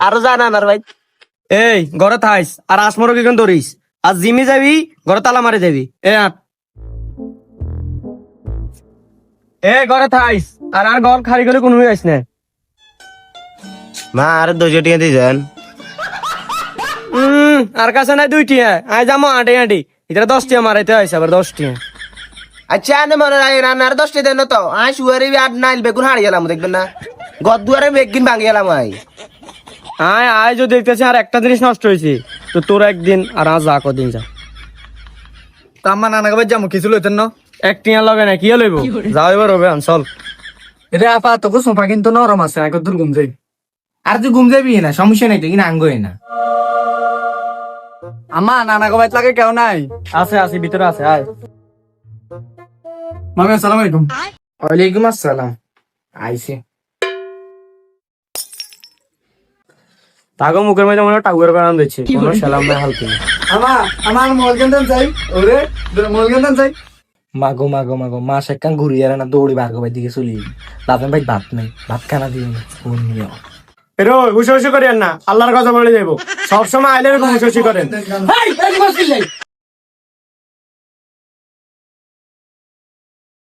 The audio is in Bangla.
আরো জানা না ভাই। এই ঘরে থাইস আর আসমরো কি কোন ধরিস আর জিমে যাবি ঘরে তালা মারে যাবি ঘরে থাইস আর ঘর খালি করে কোনো যাইস না। মা আর 200 টাকা দিয়ে যান। আর কাছে নাই 2 টিয়া আই যামো আটে আটি এটা 10 টিয়া মারাইতে হইছে আবার 10 টিয়া। আচ্ছা আনে মনে রাখেন রান্নার 10 টাকা দেন তো আই শুয়ারে আর নাইল বেগুন হারিয়ে গেলাম দেখবেন না গদ দুয়ারে বেগুন ভাঙিয়ে গেলাম আই। আয় আয় যদি দেখতেছি আর একটা জিনিস নষ্ট হয়েছে তো তোর একদিন আর আজ যা কদিন যা। তা আমার নানা গাবে যাবো কিছু লইতেন না। এক টিয়া লগে না কি লইব যাও এবার হবে চল। এটা আপা তোকে সোফা কিন্তু নরম আছে আগে দূর ঘুম যাই। আর তুই ঘুম যাবি না সমস্যা নাই তো কিনা আঙ্গই না। আমার নানা গাবে লাগে কেউ নাই। আছে আছে ভিতরে আছে আয়। মামি আসসালামু আলাইকুম। ওয়ালাইকুম আসসালাম। আইছে তাগো মুখের মধ্যে মনে টাউয়ের বানান দিচ্ছে কোনো সালাম না হালকি না। আমার মলগেন্দান চাই ওরে মলগেন্দান চাই। মাগো মাগো মাগো মা সেকান ঘুরিয়ে না দৌড়ি ভার্গব ভাই দিকে চলি লাভেন ভাই ভাত নেই ভাত খানা দিয়ে ফোন নিয়ে এরো হুশ হুশ করেন না আল্লাহর কথা বলে যাবো সবসময় আইলে এরকম হুশ হুশ করেন।